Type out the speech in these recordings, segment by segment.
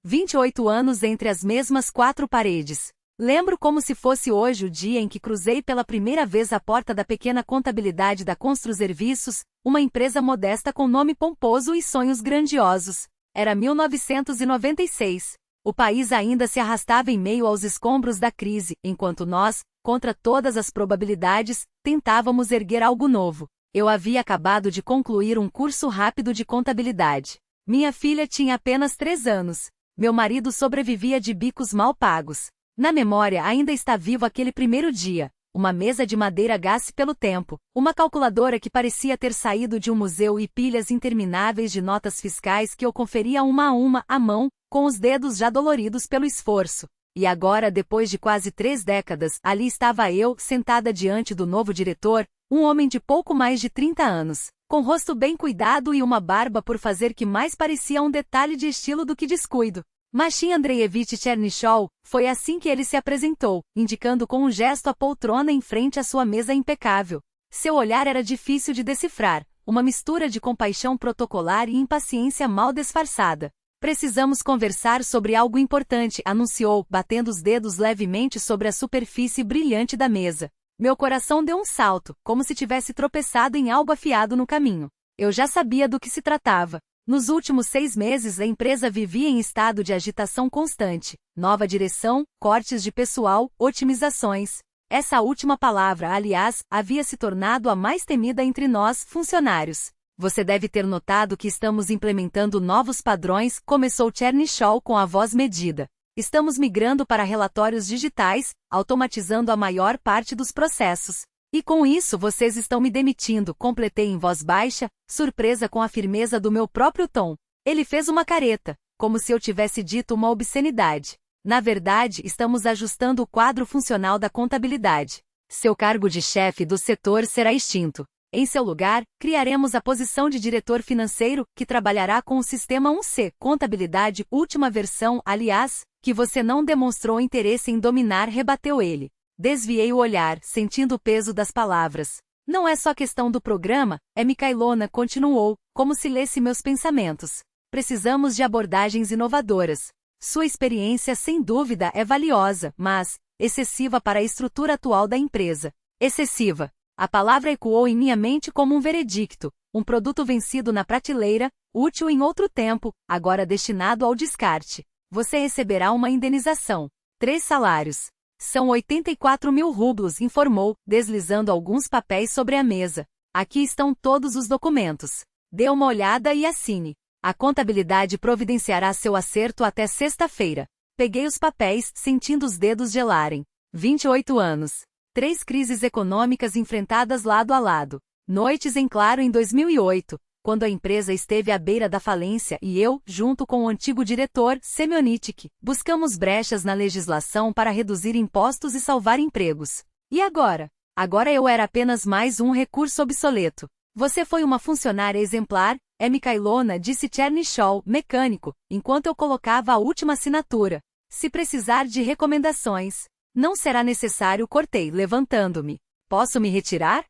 28 anos entre as mesmas quatro paredes. Lembro como se fosse hoje o dia em que cruzei pela primeira vez a porta da pequena contabilidade da Construserviços, uma empresa modesta com nome pomposo e sonhos grandiosos. Era 1996. O país ainda se arrastava em meio aos escombros da crise, enquanto nós, contra todas as probabilidades, tentávamos erguer algo novo. Eu havia acabado de concluir um curso rápido de contabilidade. Minha filha tinha apenas 3 anos. Meu marido sobrevivia de bicos mal pagos. Na memória ainda está vivo aquele primeiro dia. Uma mesa de madeira gaste pelo tempo, uma calculadora que parecia ter saído de um museu e pilhas intermináveis de notas fiscais que eu conferia uma a uma, à mão, com os dedos já doloridos pelo esforço. E agora, depois de quase 3 décadas, ali estava eu, sentada diante do novo diretor, um homem de pouco mais de 30 anos, com rosto bem cuidado e uma barba por fazer que mais parecia um detalhe de estilo do que descuido. Machin Andreevich Chernyshov, foi assim que ele se apresentou, indicando com um gesto a poltrona em frente à sua mesa impecável. Seu olhar era difícil de decifrar, uma mistura de compaixão protocolar e impaciência mal disfarçada. Precisamos conversar sobre algo importante, anunciou, batendo os dedos levemente sobre a superfície brilhante da mesa. Meu coração deu um salto, como se tivesse tropeçado em algo afiado no caminho. Eu já sabia do que se tratava. Nos últimos 6 meses a empresa vivia em estado de agitação constante. Nova direção, cortes de pessoal, otimizações. Essa última palavra, aliás, havia se tornado a mais temida entre nós, funcionários. Você deve ter notado que estamos implementando novos padrões, começou Chernyshov com a voz medida. Estamos migrando para relatórios digitais, automatizando a maior parte dos processos. E com isso vocês estão me demitindo, completei em voz baixa, surpresa com a firmeza do meu próprio tom. Ele fez uma careta, como se eu tivesse dito uma obscenidade. Na verdade, estamos ajustando o quadro funcional da contabilidade. Seu cargo de chefe do setor será extinto. Em seu lugar, criaremos a posição de diretor financeiro, que trabalhará com o sistema 1C, contabilidade última versão, aliás, que você não demonstrou interesse em dominar, rebateu ele. Desviei o olhar, sentindo o peso das palavras. Não é só questão do programa, Mikhailona continuou, como se lesse meus pensamentos. Precisamos de abordagens inovadoras. Sua experiência sem dúvida é valiosa, mas excessiva para a estrutura atual da empresa. Excessiva. A palavra ecoou em minha mente como um veredicto, um produto vencido na prateleira, útil em outro tempo, agora destinado ao descarte. Você receberá uma indenização. 3 salários. São 84 mil rublos, informou, deslizando alguns papéis sobre a mesa. Aqui estão todos os documentos. Dê uma olhada e assine. A contabilidade providenciará seu acerto até sexta-feira. Peguei os papéis, sentindo os dedos gelarem. 28 anos. 3 crises econômicas enfrentadas lado a lado. Noites em claro em 2008, quando a empresa esteve à beira da falência e eu, junto com o antigo diretor, Semyonitch, buscamos brechas na legislação para reduzir impostos e salvar empregos. E agora? Agora eu era apenas mais um recurso obsoleto. Você foi uma funcionária exemplar, Mikhailona, disse Chernyshov, mecânico, enquanto eu colocava a última assinatura. Se precisar de recomendações, não será necessário, cortei, levantando-me. Posso me retirar?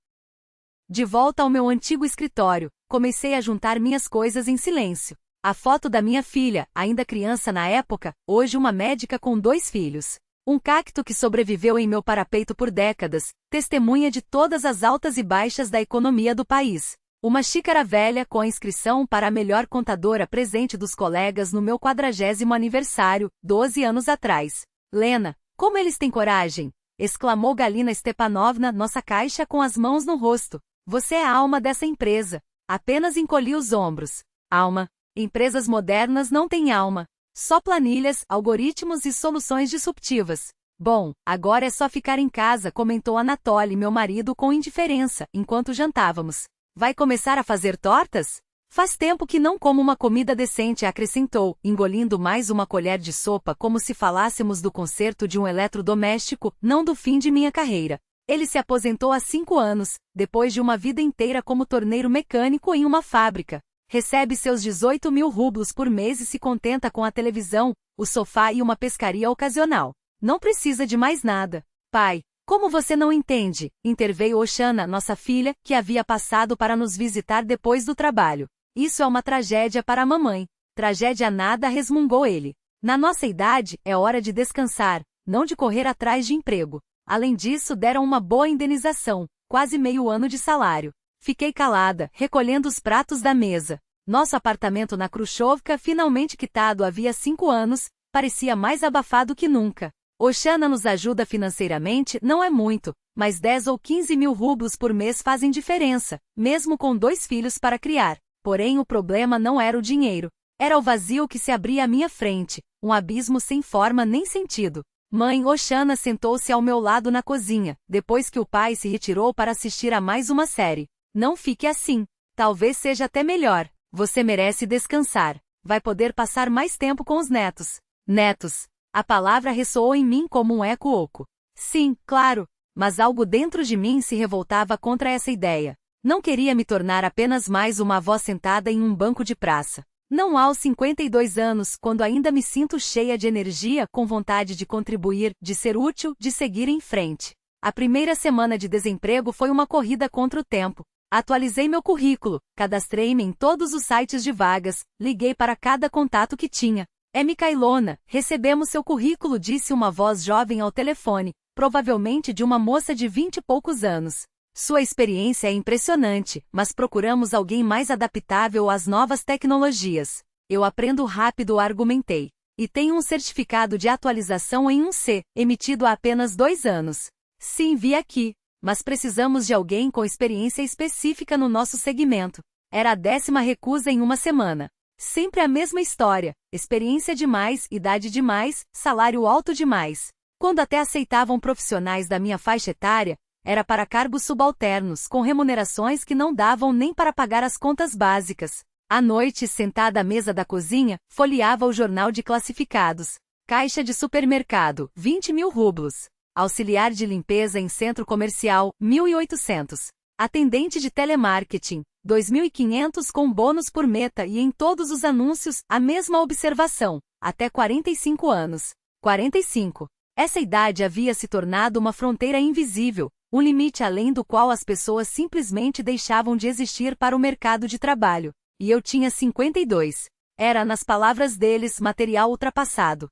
De volta ao meu antigo escritório, comecei a juntar minhas coisas em silêncio. A foto da minha filha, ainda criança na época, hoje uma médica com 2 filhos. Um cacto que sobreviveu em meu parapeito por décadas, testemunha de todas as altas e baixas da economia do país. Uma xícara velha com a inscrição para a melhor contadora presente dos colegas no meu 40º aniversário, 12 anos atrás. Lena, como eles têm coragem! Exclamou Galina Stepanovna, nossa caixa com as mãos no rosto. Você é a alma dessa empresa. Apenas encolhi os ombros. Alma. Empresas modernas não têm alma. Só planilhas, algoritmos e soluções disruptivas. Bom, agora é só ficar em casa, comentou Anatoly, meu marido, com indiferença, enquanto jantávamos. Vai começar a fazer tortas? Faz tempo que não como uma comida decente, acrescentou, engolindo mais uma colher de sopa como se falássemos do conserto de um eletrodoméstico, não do fim de minha carreira. Ele se aposentou há 5 anos, depois de uma vida inteira como torneiro mecânico em uma fábrica. Recebe seus 18 mil rublos por mês e se contenta com a televisão, o sofá e uma pescaria ocasional. Não precisa de mais nada. Pai, como você não entende? Interveio Oshana, nossa filha, que havia passado para nos visitar depois do trabalho. Isso é uma tragédia para a mamãe. Tragédia nada, resmungou ele. Na nossa idade, é hora de descansar, não de correr atrás de emprego. Além disso, deram uma boa indenização, quase meio ano de salário. Fiquei calada, recolhendo os pratos da mesa. Nosso apartamento na Khrushchevka, finalmente quitado havia 5 anos, parecia mais abafado que nunca. Oxana nos ajuda financeiramente, não é muito, mas 10 ou 15 mil rublos por mês fazem diferença, mesmo com 2 filhos para criar. Porém, o problema não era o dinheiro. Era o vazio que se abria à minha frente, um abismo sem forma nem sentido. Mãe Oxana sentou-se ao meu lado na cozinha, depois que o pai se retirou para assistir a mais uma série. Não fique assim. Talvez seja até melhor. Você merece descansar. Vai poder passar mais tempo com os netos. Netos. A palavra ressoou em mim como um eco oco. Sim, claro. Mas algo dentro de mim se revoltava contra essa ideia. Não queria me tornar apenas mais uma avó sentada em um banco de praça. Não aos 52 anos, quando ainda me sinto cheia de energia, com vontade de contribuir, de ser útil, de seguir em frente. A primeira semana de desemprego foi uma corrida contra o tempo. Atualizei meu currículo, cadastrei-me em todos os sites de vagas, liguei para cada contato que tinha. É Mikhailona, recebemos seu currículo, disse uma voz jovem ao telefone, provavelmente de uma moça de 20 e poucos anos. Sua experiência é impressionante, mas procuramos alguém mais adaptável às novas tecnologias. Eu aprendo rápido, argumentei. E tenho um certificado de atualização em 1C, emitido há apenas 2 anos. Sim, vi aqui. Mas precisamos de alguém com experiência específica no nosso segmento. Era a 10ª recusa em uma semana. Sempre a mesma história. Experiência demais, idade demais, salário alto demais. Quando até aceitavam profissionais da minha faixa etária, era para cargos subalternos, com remunerações que não davam nem para pagar as contas básicas. À noite, sentada à mesa da cozinha, folheava o jornal de classificados. Caixa de supermercado, 20 mil rublos. Auxiliar de limpeza em centro comercial, 1.800. Atendente de telemarketing, 2.500 com bônus por meta e em todos os anúncios, a mesma observação. Até 45 anos. 45. Essa idade havia se tornado uma fronteira invisível, um limite além do qual as pessoas simplesmente deixavam de existir para o mercado de trabalho. E eu tinha 52. Era, nas palavras deles, material ultrapassado.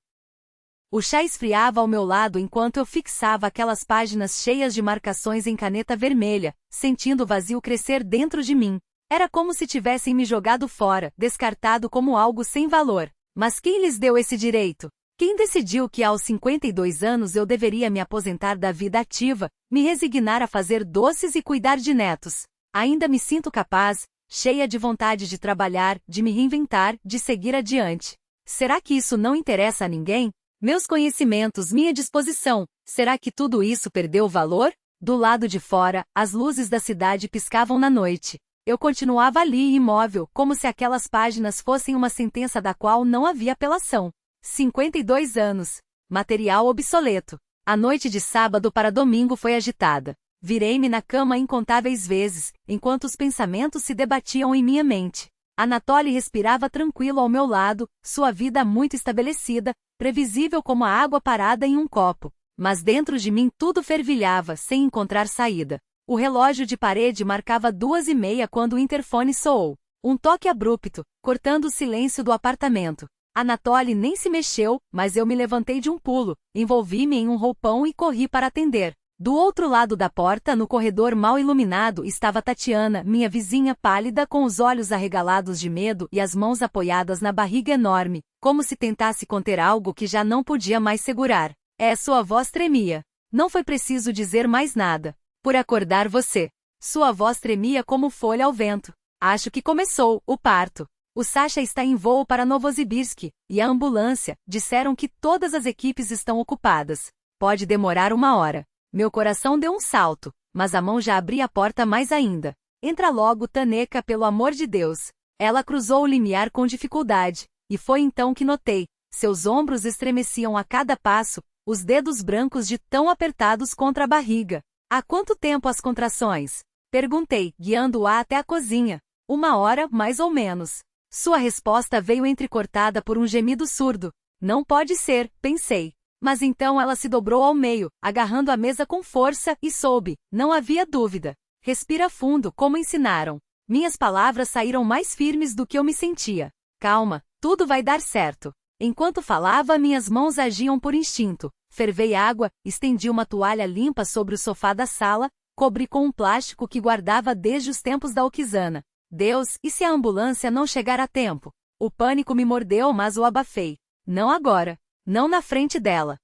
O chá esfriava ao meu lado enquanto eu fixava aquelas páginas cheias de marcações em caneta vermelha, sentindo o vazio crescer dentro de mim. Era como se tivessem me jogado fora, descartado como algo sem valor. Mas quem lhes deu esse direito? Quem decidiu que aos 52 anos eu deveria me aposentar da vida ativa, me resignar a fazer doces e cuidar de netos? Ainda me sinto capaz, cheia de vontade de trabalhar, de me reinventar, de seguir adiante. Será que isso não interessa a ninguém? Meus conhecimentos, minha disposição, será que tudo isso perdeu valor? Do lado de fora, as luzes da cidade piscavam na noite. Eu continuava ali imóvel, como se aquelas páginas fossem uma sentença da qual não havia apelação. 52 anos. Material obsoleto. A noite de sábado para domingo foi agitada. Virei-me na cama incontáveis vezes, enquanto os pensamentos se debatiam em minha mente. Anatoly respirava tranquilo ao meu lado, sua vida muito estabelecida, previsível como a água parada em um copo. Mas dentro de mim tudo fervilhava, sem encontrar saída. O relógio de parede marcava 2h30 quando o interfone soou. Um toque abrupto, cortando o silêncio do apartamento. Anatoly nem se mexeu, mas eu me levantei de um pulo, envolvi-me em um roupão e corri para atender. Do outro lado da porta, no corredor mal iluminado, estava Tatiana, minha vizinha pálida, com os olhos arregalados de medo e as mãos apoiadas na barriga enorme, como se tentasse conter algo que já não podia mais segurar. Sua voz tremia. Não foi preciso dizer mais nada. Por acordar você. Sua voz tremia como folha ao vento. Acho que começou o parto. O Sasha está em voo para Novosibirsk, e a ambulância, disseram que todas as equipes estão ocupadas. Pode demorar 1 hora. Meu coração deu um salto, mas a mão já abria a porta mais ainda. Entra logo, Taneca, pelo amor de Deus. Ela cruzou o limiar com dificuldade, e foi então que notei. Seus ombros estremeciam a cada passo, os dedos brancos de tão apertados contra a barriga. Há quanto tempo as contrações? Perguntei, guiando-a até a cozinha. 1 hora, mais ou menos. Sua resposta veio entrecortada por um gemido surdo. Não pode ser, pensei. Mas então ela se dobrou ao meio, agarrando a mesa com força, e soube, não havia dúvida. Respira fundo, como ensinaram. Minhas palavras saíram mais firmes do que eu me sentia. Calma, tudo vai dar certo. Enquanto falava, minhas mãos agiam por instinto. Fervei água, estendi uma toalha limpa sobre o sofá da sala, cobri com um plástico que guardava desde os tempos da Okizana. Deus, e se a ambulância não chegar a tempo? O pânico me mordeu, mas o abafei. Não agora. Não na frente dela.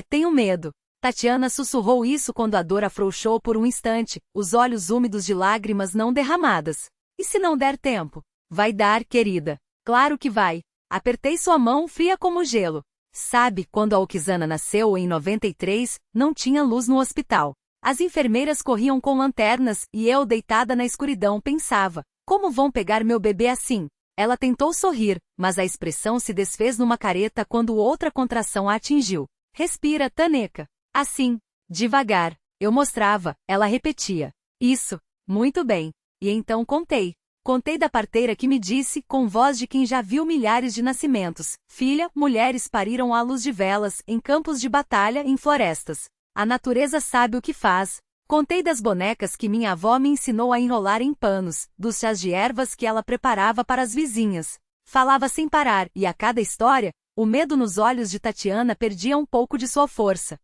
Tenho medo. Tatiana sussurrou isso quando a dor afrouxou por um instante, os olhos úmidos de lágrimas não derramadas. E se não der tempo? Vai dar, querida. Claro que vai. Apertei sua mão fria como gelo. Sabe, quando a Okizana nasceu em 93, não tinha luz no hospital. As enfermeiras corriam com lanternas e eu, deitada na escuridão, pensava: como vão pegar meu bebê assim? Ela tentou sorrir, mas a expressão se desfez numa careta quando outra contração a atingiu. Respira, Taneca. Assim, devagar. Eu mostrava, ela repetia. Isso, muito bem. E então contei. Contei da parteira que me disse, com voz de quem já viu milhares de nascimentos: filha, mulheres pariram à luz de velas, em campos de batalha, em florestas. A natureza sabe o que faz. Contei das bonecas que minha avó me ensinou a enrolar em panos, dos chás de ervas que ela preparava para as vizinhas. Falava sem parar, e a cada história, o medo nos olhos de Tatiana perdia um pouco de sua força.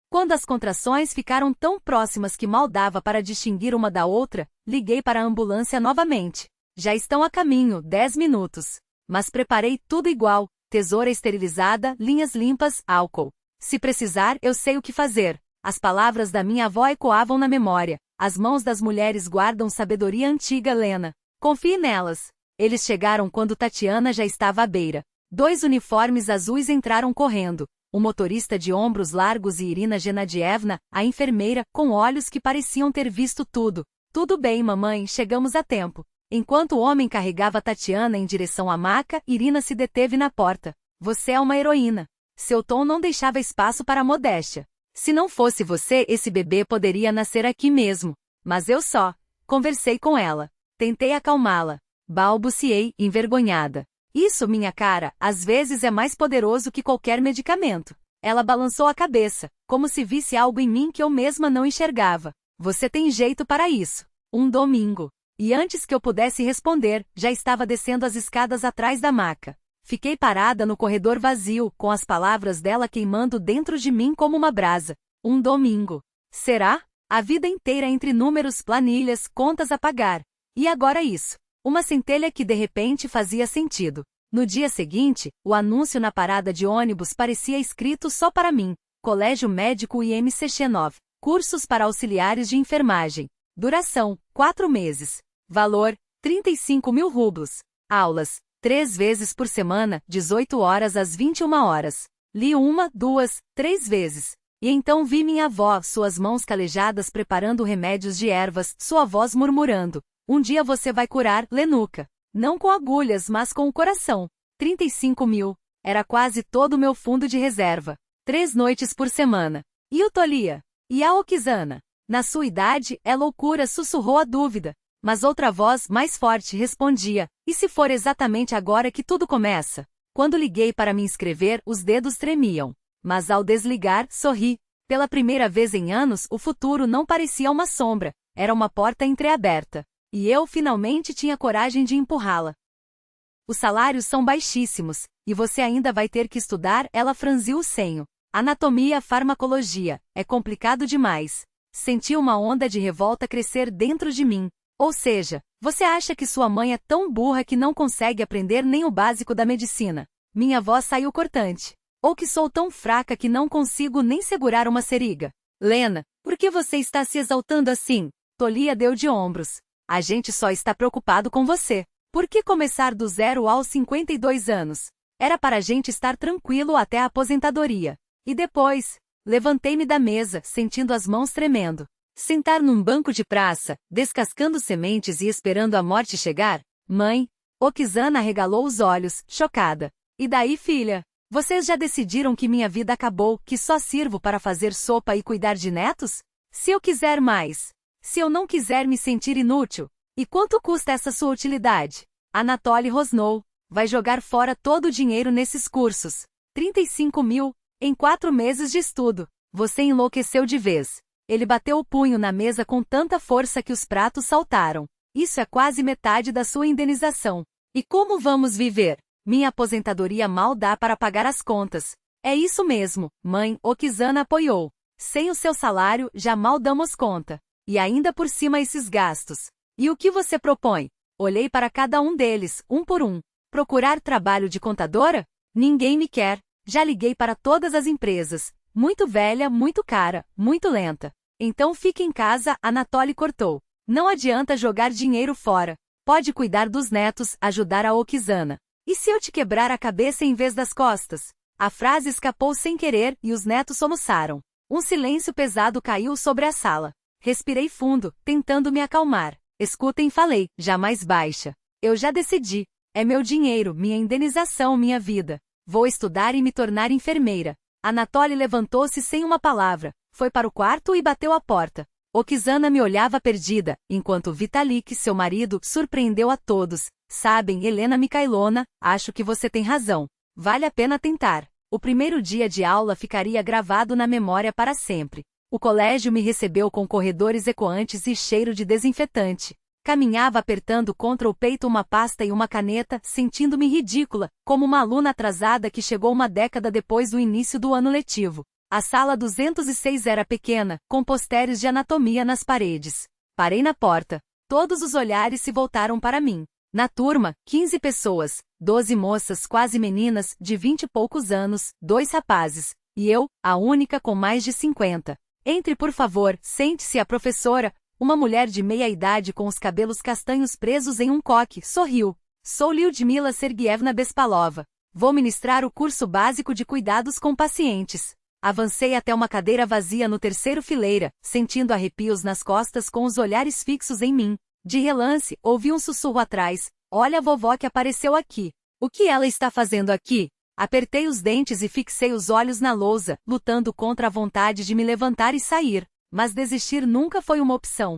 Quando as contrações ficaram tão próximas que mal dava para distinguir uma da outra, liguei para a ambulância novamente. Já estão a caminho, 10 minutos. Mas preparei tudo igual: tesoura esterilizada, linhas limpas, álcool. Se precisar, eu sei o que fazer. As palavras da minha avó ecoavam na memória. As mãos das mulheres guardam sabedoria antiga, Lena. Confie nelas. Eles chegaram quando Tatiana já estava à beira. 2 uniformes azuis entraram correndo. O motorista de ombros largos e Irina Genadievna, a enfermeira, com olhos que pareciam ter visto tudo. Tudo bem, mamãe, chegamos a tempo. Enquanto o homem carregava Tatiana em direção à maca, Irina se deteve na porta. Você é uma heroína. Seu tom não deixava espaço para modéstia. Se não fosse você, esse bebê poderia nascer aqui mesmo. Mas eu só conversei com ela. Tentei acalmá-la. Balbuciei, envergonhada. Isso, minha cara, às vezes é mais poderoso que qualquer medicamento. Ela balançou a cabeça, como se visse algo em mim que eu mesma não enxergava. Você tem jeito para isso. Um domingo. E antes que eu pudesse responder, já estava descendo as escadas atrás da maca. Fiquei parada no corredor vazio, com as palavras dela queimando dentro de mim como uma brasa. Um domingo. Será? A vida inteira entre números, planilhas, contas a pagar. E agora isso. Uma centelha que de repente fazia sentido. No dia seguinte, o anúncio na parada de ônibus parecia escrito só para mim: Colégio Médico IMCX9. Cursos para auxiliares de enfermagem. Duração: 4 meses. Valor: 35 mil rublos. Aulas: 3 vezes por semana, 18 horas às 21 horas. Li 1, 2, 3 vezes. E então vi minha avó, suas mãos calejadas preparando remédios de ervas, sua voz murmurando: um dia você vai curar, Lenuca. Não com agulhas, mas com o coração. 35 mil. Era quase todo o meu fundo de reserva. 3 noites por semana. E o Tolia? E a Okizana? Na sua idade, é loucura, sussurrou a dúvida. Mas outra voz, mais forte, respondia: e se for exatamente agora que tudo começa? Quando liguei para me inscrever, os dedos tremiam. Mas ao desligar, sorri. Pela primeira vez em anos, o futuro não parecia uma sombra. Era uma porta entreaberta. E eu finalmente tinha coragem de empurrá-la. Os salários são baixíssimos, e você ainda vai ter que estudar, ela franziu o senho. Anatomia, farmacologia, é complicado demais. Senti uma onda de revolta crescer dentro de mim. Ou seja, você acha que sua mãe é tão burra que não consegue aprender nem o básico da medicina? Minha voz saiu cortante. Ou que sou tão fraca que não consigo nem segurar uma seringa? Lena, por que você está se exaltando assim? Tolia deu de ombros. A gente só está preocupado com você. Por que começar do zero aos 52 anos? Era para a gente estar tranquilo até a aposentadoria. E depois? Levantei-me da mesa, sentindo as mãos tremendo. Sentar num banco de praça, descascando sementes e esperando a morte chegar? Mãe? Okizana arregalou os olhos, chocada. E daí, filha? Vocês já decidiram que minha vida acabou, que só sirvo para fazer sopa e cuidar de netos? Se eu quiser mais. Se eu não quiser me sentir inútil? E quanto custa essa sua utilidade? Anatoly rosnou. Vai jogar fora todo o dinheiro nesses cursos. 35 mil, em 4 meses de estudo. Você enlouqueceu de vez. Ele bateu o punho na mesa com tanta força que os pratos saltaram. Isso é quase metade da sua indenização. E como vamos viver? Minha aposentadoria mal dá para pagar as contas. É isso mesmo, mãe, Okizana apoiou. Sem o seu salário, já mal damos conta. E ainda por cima esses gastos. E o que você propõe? Olhei para cada um deles, um por um. Procurar trabalho de contadora? Ninguém me quer. Já liguei para todas as empresas. Muito velha, muito cara, muito lenta. Então fique em casa, Anatoly cortou. Não adianta jogar dinheiro fora. Pode cuidar dos netos, ajudar a Okizana. E se eu te quebrar a cabeça em vez das costas? A frase escapou sem querer e os netos soluçaram. Um silêncio pesado caiu sobre a sala. Respirei fundo, tentando me acalmar. Escutem, falei, jamais baixa. Eu já decidi. É meu dinheiro, minha indenização, minha vida. Vou estudar e me tornar enfermeira. Anatoly levantou-se sem uma palavra, foi para o quarto e bateu a porta. Okizana me olhava perdida, enquanto Vitalik, seu marido, surpreendeu a todos. Sabem, Helena Mikhailovna, acho que você tem razão. Vale a pena tentar. O primeiro dia de aula ficaria gravado na memória para sempre. O colégio me recebeu com corredores ecoantes e cheiro de desinfetante. Caminhava apertando contra o peito uma pasta e uma caneta, sentindo-me ridícula, como uma aluna atrasada que chegou uma década depois do início do ano letivo. A sala 206 era pequena, com posteres de anatomia nas paredes. Parei na porta. Todos os olhares se voltaram para mim. Na turma, 15 pessoas, 12 moças quase meninas, de 20 e poucos anos, 2 rapazes, e eu, a única com mais de 50. Entre por favor, sente-se a professora, uma mulher de meia idade com os cabelos castanhos presos em um coque, sorriu. Sou Lyudmila Sergievna Bespalova. Vou ministrar o curso básico de cuidados com pacientes. Avancei até uma cadeira vazia no terceiro fileira, sentindo arrepios nas costas com os olhares fixos em mim. De relance, ouvi um sussurro atrás. Olha a vovó que apareceu aqui. O que ela está fazendo aqui? Apertei os dentes e fixei os olhos na lousa, lutando contra a vontade de me levantar e sair. Mas desistir nunca foi uma opção.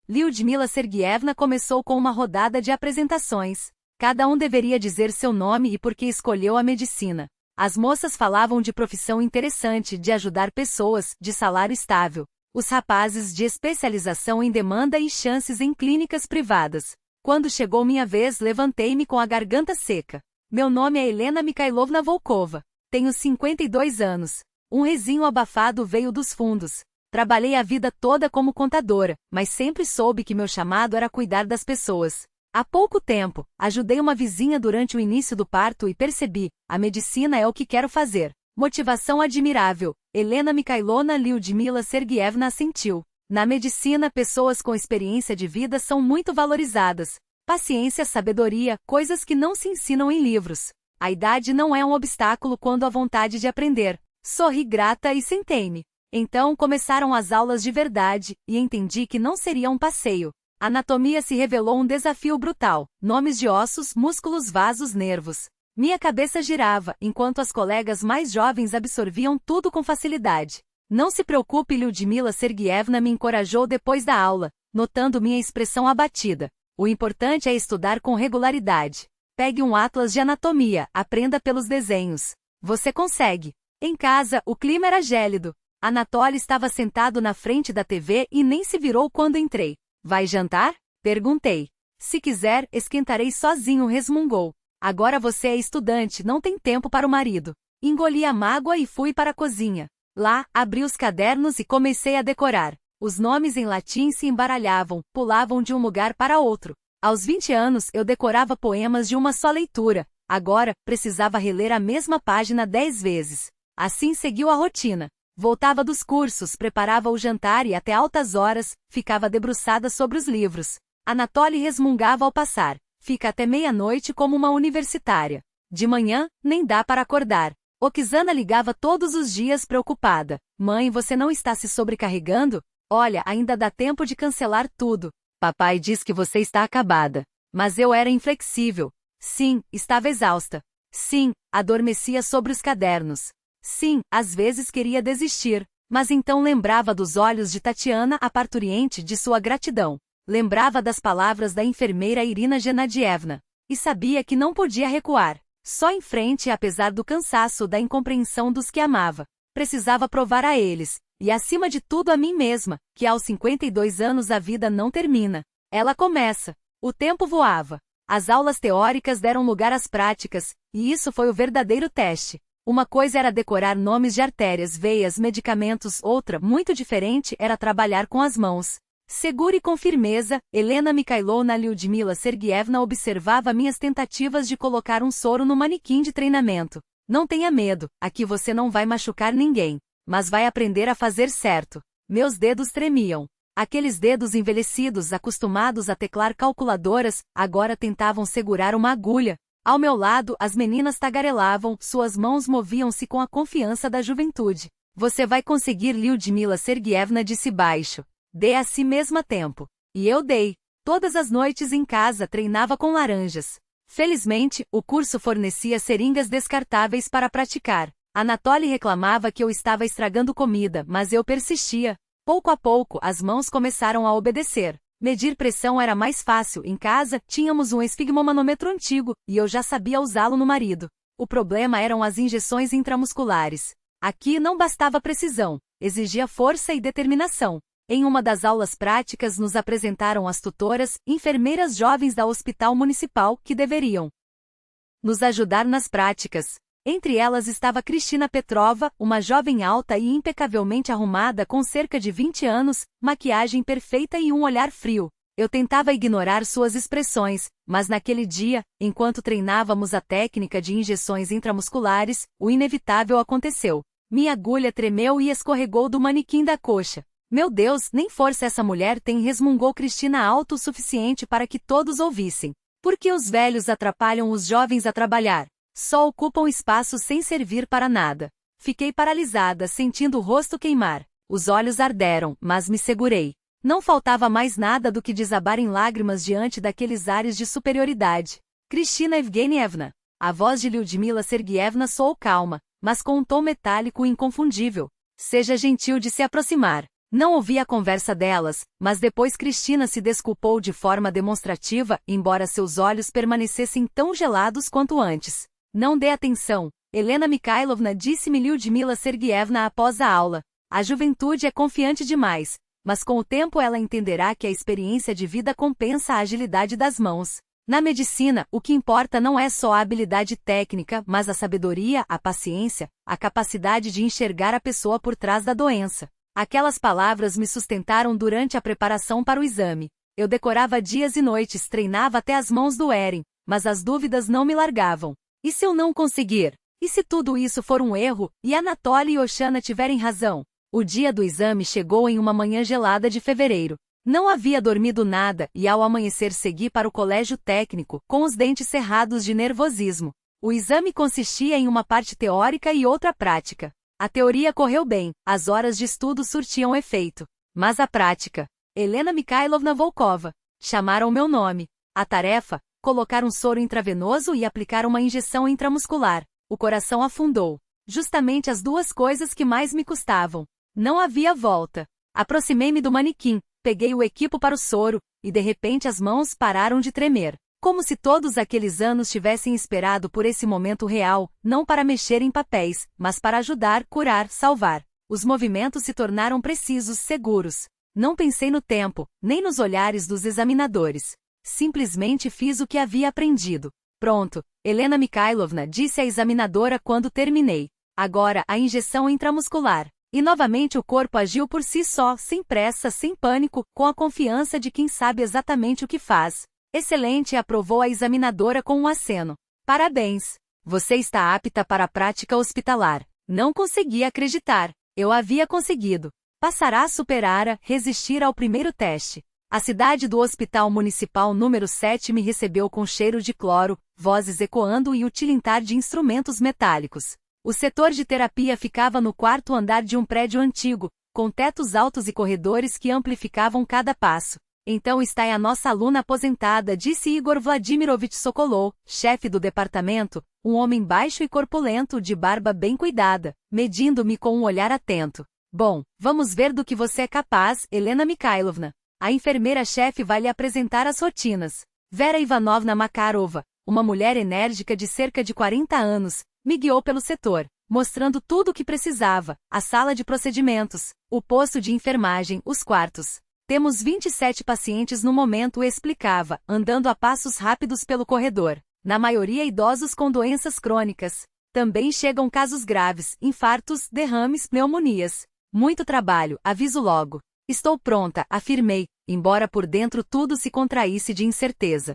Lyudmila Sergievna começou com uma rodada de apresentações. Cada um deveria dizer seu nome e por que escolheu a medicina. As moças falavam de profissão interessante, de ajudar pessoas, de salário estável. Os rapazes de especialização em demanda e chances em clínicas privadas. Quando chegou minha vez, levantei-me com a garganta seca. Meu nome é Helena Mikhailovna Volkova. Tenho 52 anos. Um risinho abafado veio dos fundos. Trabalhei a vida toda como contadora, mas sempre soube que meu chamado era cuidar das pessoas. Há pouco tempo, ajudei uma vizinha durante o início do parto e percebi, a medicina é o que quero fazer. Motivação admirável. Helena Mikhailovna Lyudmila Sergievna assentiu. Na medicina, pessoas com experiência de vida são muito valorizadas. Paciência, sabedoria, coisas que não se ensinam em livros. A idade não é um obstáculo quando há vontade de aprender. Sorri grata e sentei-me. Então começaram as aulas de verdade, e entendi que não seria um passeio. Anatomia se revelou um desafio brutal. Nomes de ossos, músculos, vasos, nervos. Minha cabeça girava, enquanto as colegas mais jovens absorviam tudo com facilidade. Não se preocupe, Lyudmila Sergievna me encorajou depois da aula, notando minha expressão abatida. O importante é estudar com regularidade. Pegue um atlas de anatomia, aprenda pelos desenhos. Você consegue. Em casa, o clima era gélido. Anatoly estava sentado na frente da TV e nem se virou quando entrei. Vai jantar? Perguntei. Se quiser, esquentarei sozinho, resmungou. Agora você é estudante, não tem tempo para o marido. Engoli a mágoa e fui para a cozinha. Lá, abri os cadernos e comecei a decorar. Os nomes em latim se embaralhavam, pulavam de um lugar para outro. Aos 20 anos, eu decorava poemas de uma só leitura. Agora, precisava reler a mesma página 10 vezes. Assim seguiu a rotina. Voltava dos cursos, preparava o jantar e até altas horas, ficava debruçada sobre os livros. Anatoly resmungava ao passar. Fica até meia-noite como uma universitária. De manhã, nem dá para acordar. Okizana ligava todos os dias preocupada. Mãe, você não está se sobrecarregando? Olha, ainda dá tempo de cancelar tudo. Papai diz que você está acabada. Mas eu era inflexível. Sim, estava exausta. Sim, adormecia sobre os cadernos. Sim, às vezes queria desistir, mas então lembrava dos olhos de Tatiana, a parturiente, de sua gratidão. Lembrava das palavras da enfermeira Irina Gennadievna. E sabia que não podia recuar. Só em frente, apesar do cansaço da incompreensão dos que amava. Precisava provar a eles, e acima de tudo a mim mesma, que aos 52 anos a vida não termina. Ela começa. O tempo voava. As aulas teóricas deram lugar às práticas, e isso foi o verdadeiro teste. Uma coisa era decorar nomes de artérias, veias, medicamentos, outra, muito diferente, era trabalhar com as mãos. Segura e com firmeza, Helena Mikhailovna Lyudmila Sergievna observava minhas tentativas de colocar um soro no manequim de treinamento. Não tenha medo, aqui você não vai machucar ninguém, mas vai aprender a fazer certo. Meus dedos tremiam. Aqueles dedos envelhecidos, acostumados a teclar calculadoras, agora tentavam segurar uma agulha. Ao meu lado, as meninas tagarelavam, suas mãos moviam-se com a confiança da juventude. Você vai conseguir, Lyudmila Sergievna disse baixo. Dê a si mesma tempo. E eu dei. Todas as noites em casa treinava com laranjas. Felizmente, o curso fornecia seringas descartáveis para praticar. Anatoly reclamava que eu estava estragando comida, mas eu persistia. Pouco a pouco, as mãos começaram a obedecer. Medir pressão era mais fácil. Em casa, tínhamos um esfigmomanômetro antigo, e eu já sabia usá-lo no marido. O problema eram as injeções intramusculares. Aqui não bastava precisão, exigia força e determinação. Em uma das aulas práticas nos apresentaram as tutoras, enfermeiras jovens da Hospital Municipal, que deveriam nos ajudar nas práticas. Entre elas estava Cristina Petrova, uma jovem alta e impecavelmente arrumada com cerca de 20 anos, maquiagem perfeita e um olhar frio. Eu tentava ignorar suas expressões, mas naquele dia, enquanto treinávamos a técnica de injeções intramusculares, o inevitável aconteceu. Minha agulha tremeu e escorregou do manequim da coxa. Meu Deus, nem força essa mulher tem, resmungou Cristina alto o suficiente para que todos ouvissem. Por que os velhos atrapalham os jovens a trabalhar? Só ocupam espaço sem servir para nada. Fiquei paralisada, sentindo o rosto queimar. Os olhos arderam, mas me segurei. Não faltava mais nada do que desabar em lágrimas diante daqueles ares de superioridade. Kristina Evgenievna. A voz de Lyudmila Sergievna soou calma, mas com um tom metálico e inconfundível. Seja gentil de se aproximar. Não ouvi a conversa delas, mas depois Cristina se desculpou de forma demonstrativa, embora seus olhos permanecessem tão gelados quanto antes. Não dê atenção, Helena Mikhailovna disse-me Lyudmila Sergievna após a aula. A juventude é confiante demais, mas com o tempo ela entenderá que a experiência de vida compensa a agilidade das mãos. Na medicina, o que importa não é só a habilidade técnica, mas a sabedoria, a paciência, a capacidade de enxergar a pessoa por trás da doença. Aquelas palavras me sustentaram durante a preparação para o exame. Eu decorava dias e noites, treinava até as mãos doerem, mas as dúvidas não me largavam. E se eu não conseguir? E se tudo isso for um erro, e Anatoly e Oshana tiverem razão? O dia do exame chegou em uma manhã gelada de fevereiro. Não havia dormido nada e ao amanhecer segui para o colégio técnico, com os dentes cerrados de nervosismo. O exame consistia em uma parte teórica e outra prática. A teoria correu bem, as horas de estudo surtiam efeito. Mas a prática? Helena Mikhailovna Volkova. Chamaram meu nome. A tarefa? Colocar um soro intravenoso e aplicar uma injeção intramuscular. O coração afundou. Justamente as duas coisas que mais me custavam. Não havia volta. Aproximei-me do manequim, peguei o equipo para o soro, e de repente as mãos pararam de tremer. Como se todos aqueles anos tivessem esperado por esse momento real, não para mexer em papéis, mas para ajudar, curar, salvar. Os movimentos se tornaram precisos, seguros. Não pensei no tempo, nem nos olhares dos examinadores. Simplesmente fiz o que havia aprendido. Pronto, Helena Mikhailovna disse a examinadora quando terminei. Agora, a injeção intramuscular. E novamente o corpo agiu por si só, sem pressa, sem pânico, com a confiança de quem sabe exatamente o que faz. Excelente, aprovou a examinadora com um aceno. Parabéns! Você está apta para a prática hospitalar. Não conseguia acreditar. Eu havia conseguido. Passará a superar, resistir ao primeiro teste. A cidade do Hospital Municipal número 7 me recebeu com cheiro de cloro, vozes ecoando e o tilintar de instrumentos metálicos. O setor de terapia ficava no quarto andar de um prédio antigo, com tetos altos e corredores que amplificavam cada passo. Então está aí a nossa aluna aposentada, disse Igor Vladimirovich Sokolov, chefe do departamento, um homem baixo e corpulento de barba bem cuidada, medindo-me com um olhar atento. Bom, vamos ver do que você é capaz, Helena Mikhailovna. A enfermeira-chefe vai lhe apresentar as rotinas. Vera Ivanovna Makarova, uma mulher enérgica de cerca de 40 anos, me guiou pelo setor, mostrando tudo o que precisava, a sala de procedimentos, o posto de enfermagem, os quartos. Temos 27 pacientes no momento, explicava, andando a passos rápidos pelo corredor. Na maioria idosos com doenças crônicas. Também chegam casos graves, infartos, derrames, pneumonias. Muito trabalho, aviso logo. Estou pronta, afirmei, embora por dentro tudo se contraísse de incerteza.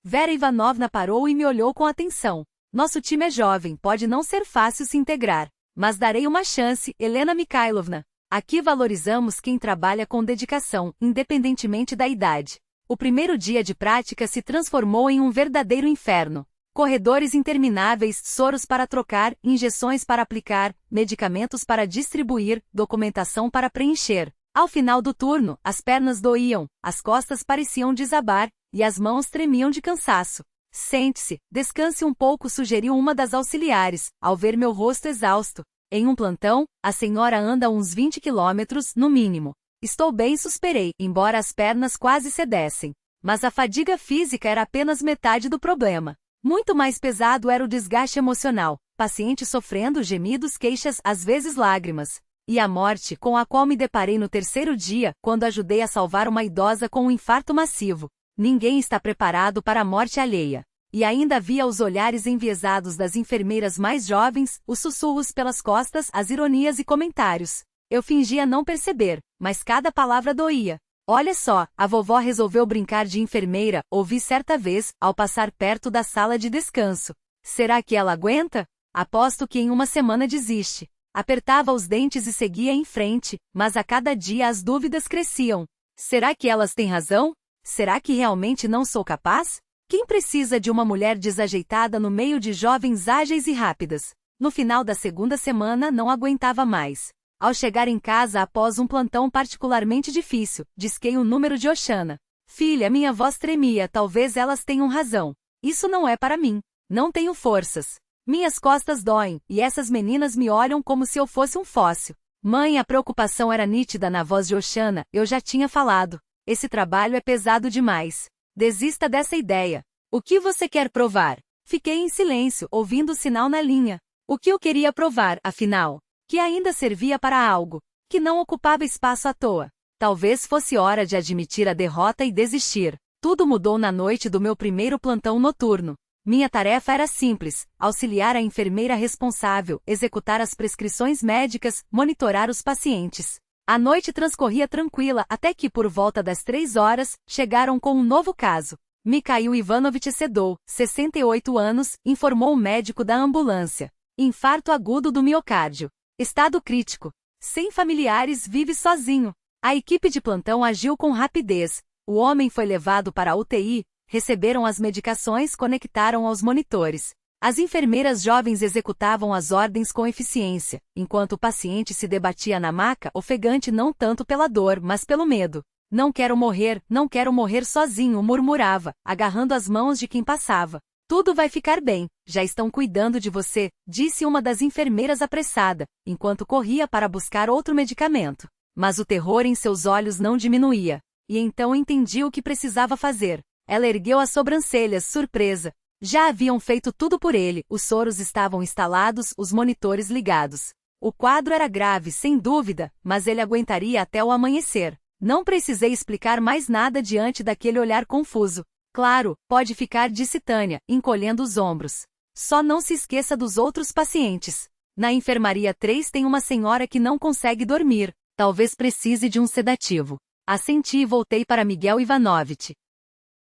Vera Ivanovna parou e me olhou com atenção. Nosso time é jovem, pode não ser fácil se integrar. Mas darei uma chance, Helena Mikhailovna. Aqui valorizamos quem trabalha com dedicação, independentemente da idade. O primeiro dia de prática se transformou em um verdadeiro inferno. Corredores intermináveis, soros para trocar, injeções para aplicar, medicamentos para distribuir, documentação para preencher. Ao final do turno, as pernas doíam, as costas pareciam desabar, e as mãos tremiam de cansaço. Sente-se, descanse um pouco, sugeriu uma das auxiliares, ao ver meu rosto exausto. Em um plantão, a senhora anda uns 20 quilômetros, no mínimo. Estou bem, suspirei, embora as pernas quase cedessem. Mas a fadiga física era apenas metade do problema. Muito mais pesado era o desgaste emocional, paciente sofrendo gemidos, queixas, às vezes lágrimas. E a morte com a qual me deparei no terceiro dia, quando ajudei a salvar uma idosa com um infarto massivo. Ninguém está preparado para a morte alheia. E ainda havia os olhares enviesados das enfermeiras mais jovens, os sussurros pelas costas, as ironias e comentários. Eu fingia não perceber, mas cada palavra doía. Olha só, a vovó resolveu brincar de enfermeira, ouvi certa vez, ao passar perto da sala de descanso. Será que ela aguenta? Aposto que em uma semana desiste. Apertava os dentes e seguia em frente, mas a cada dia as dúvidas cresciam. Será que elas têm razão? Será que realmente não sou capaz? Quem precisa de uma mulher desajeitada no meio de jovens ágeis e rápidas? No final da segunda semana não aguentava mais. Ao chegar em casa após um plantão particularmente difícil, disquei o número de Oxana. Filha, minha voz tremia, talvez elas tenham razão. Isso não é para mim. Não tenho forças. Minhas costas doem, e essas meninas me olham como se eu fosse um fóssil. Mãe, a preocupação era nítida na voz de Oxana, eu já tinha falado. Esse trabalho é pesado demais. Desista dessa ideia. O que você quer provar? Fiquei em silêncio, ouvindo o sinal na linha. O que eu queria provar, afinal? Que ainda servia para algo. Que não ocupava espaço à toa. Talvez fosse hora de admitir a derrota e desistir. Tudo mudou na noite do meu primeiro plantão noturno. Minha tarefa era simples, auxiliar a enfermeira responsável, executar as prescrições médicas, monitorar os pacientes. A noite transcorria tranquila até que, por volta das 3 horas, chegaram com um novo caso. Mikhail Ivanovich Sedou, 68 anos, informou o médico da ambulância. Infarto agudo do miocárdio. Estado crítico. Sem familiares, vive sozinho. A equipe de plantão agiu com rapidez. O homem foi levado para a UTI, receberam as medicações, conectaram aos monitores. As enfermeiras jovens executavam as ordens com eficiência, enquanto o paciente se debatia na maca, ofegante não tanto pela dor, mas pelo medo. Não quero morrer sozinho, murmurava, agarrando as mãos de quem passava. Tudo vai ficar bem, já estão cuidando de você, disse uma das enfermeiras apressada, enquanto corria para buscar outro medicamento. Mas o terror em seus olhos não diminuía. E então entendi o que precisava fazer. Ela ergueu as sobrancelhas, surpresa. Já haviam feito tudo por ele, os soros estavam instalados, os monitores ligados. O quadro era grave, sem dúvida, mas ele aguentaria até o amanhecer. Não precisei explicar mais nada diante daquele olhar confuso. Claro, pode ficar, disse Tânia, encolhendo os ombros. Só não se esqueça dos outros pacientes. Na enfermaria 3 tem uma senhora que não consegue dormir. Talvez precise de um sedativo. Assenti e voltei para Miguel Ivanovich.